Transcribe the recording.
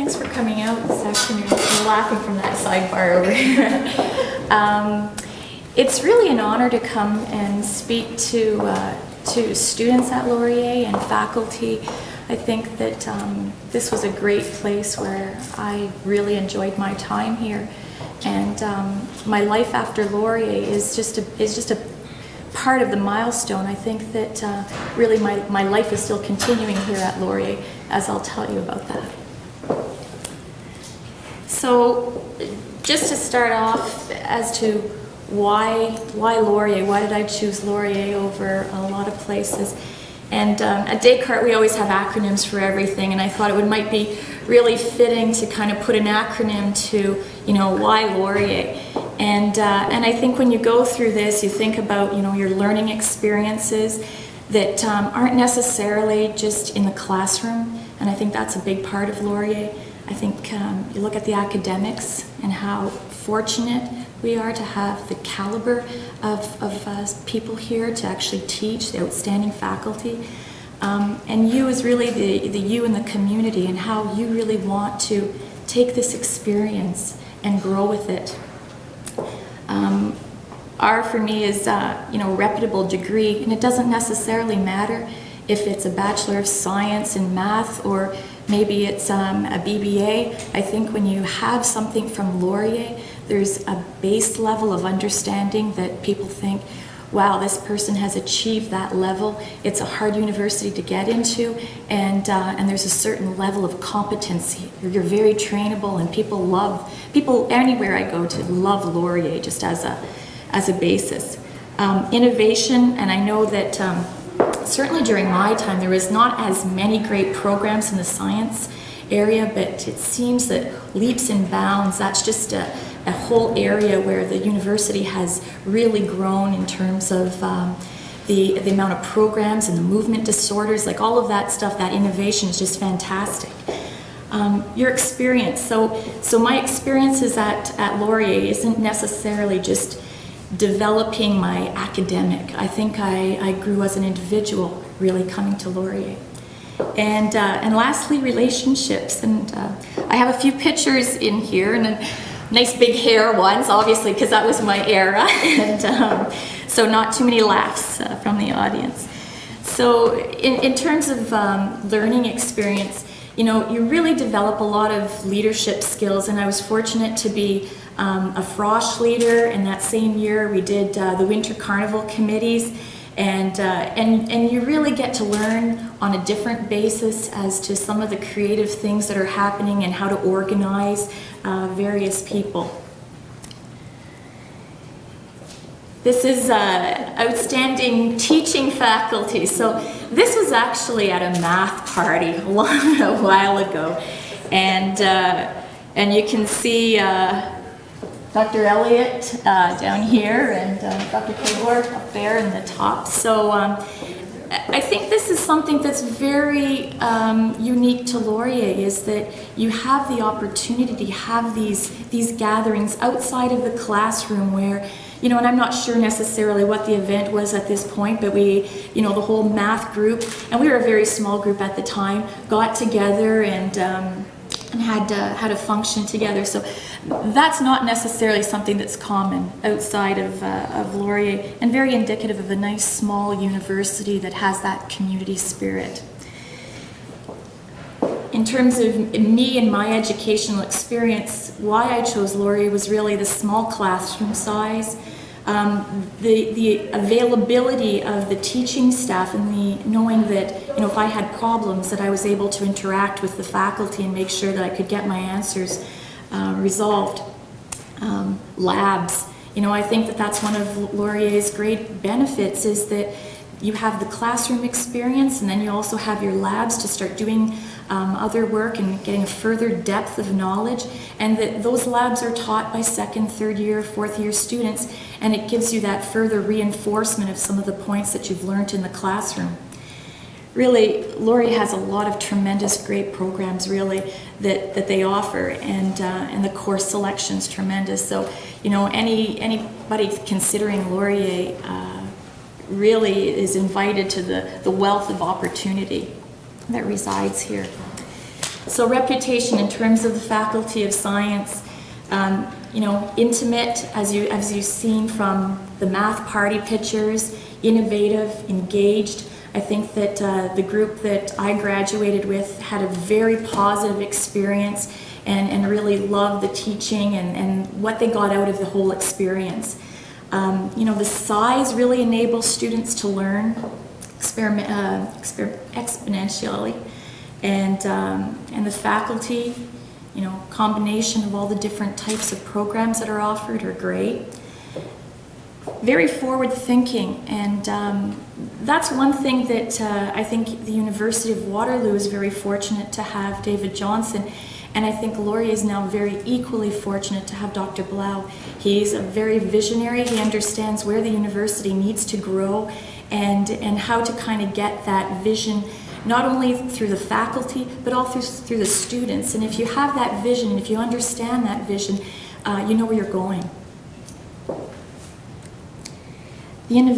Thanks for coming out this afternoon. I'm laughing from that sidebar over here. It's really an honor to come and speak to students at Laurier and faculty. I think that this was a great place where I really enjoyed my time here, and my life after Laurier is just a part of the milestone. I think that really my life is still continuing here at Laurier, as I'll tell you about that. So just to start off as to why Laurier, why did I choose Laurier over a lot of places? And at Descartes we always have acronyms for everything, and I thought it might be really fitting to kind of put an acronym to, why Laurier. And I think when you go through this, you think about, your learning experiences that aren't necessarily just in the classroom, and I think that's a big part of Laurier. I think you look at the academics and how fortunate we are to have the caliber of people here to actually teach, the outstanding faculty. And you is really the you in the community, and how you really want to take this experience and grow with it. R for me is reputable degree, and it doesn't necessarily matter if it's a Bachelor of Science in Math or maybe it's a BBA. I think when you have something from Laurier, there's a base level of understanding that people think, wow, this person has achieved that level. It's a hard university to get into, and there's a certain level of competency. You're very trainable, and people anywhere I go to love Laurier just as a basis. Innovation, and I know that certainly during my time there was not as many great programs in the science area, but it seems that leaps and bounds, that's just a whole area where the university has really grown in terms of the amount of programs and the movement disorders, like all of that stuff. That innovation is just fantastic. Your experience, so my experiences at Laurier isn't necessarily just developing my academic. I think I grew as an individual really coming to Laurier. And lastly, relationships. And I have a few pictures in here, and nice big hair ones, obviously, because that was my era. And so not too many laughs from the audience. So in terms of learning experience, you really develop a lot of leadership skills, and I was fortunate to be a frosh leader. In that same year, we did the Winter Carnival committees, and you really get to learn on a different basis as to some of the creative things that are happening and how to organize various people. This is outstanding teaching faculty. So this was actually at a math party a while ago, and you can see Dr. Elliott down here, and Dr. Kagor up there in the top. So I think this is something that's very unique to Laurier, is that you have the opportunity to have these gatherings outside of the classroom where, and I'm not sure necessarily what the event was at this point, but we, the whole math group, and we were a very small group at the time, got together and had a function together. So that's not necessarily something that's common outside of Laurier, and very indicative of a nice small university that has that community spirit. In terms of me and my educational experience, why I chose Laurier was really the small classroom size, the availability of the teaching staff, and the knowing that if I had problems, that I was able to interact with the faculty and make sure that I could get my answers resolved. Labs, I think that that's one of Laurier's great benefits, is that you have the classroom experience, and then you also have your labs to start doing other work and getting a further depth of knowledge, and that those labs are taught by second, third year, fourth year students, and it gives you that further reinforcement of some of the points that you've learned in the classroom. Really, Laurier has a lot of tremendous great programs really that they offer, and the course selection's tremendous. So anybody considering Laurier really is invited to the wealth of opportunity that resides here. So reputation in terms of the Faculty of Science, you know, intimate, as you've seen from the math party pictures, innovative, engaged. I think that the group that I graduated with had a very positive experience and really loved the teaching and what they got out of the whole experience. You know, the size really enables students to learn exponentially, and the faculty, you know, combination of all the different types of programs that are offered are great. Very forward thinking, and that's one thing that I think the University of Waterloo is very fortunate to have David Johnson, and I think Laurier is now very equally fortunate to have Dr. Blau. He's a very visionary. He understands where the university needs to grow and how to kind of get that vision, not only through the faculty, but also through the students. And if you have that vision, and if you understand that vision, you know where you're going. The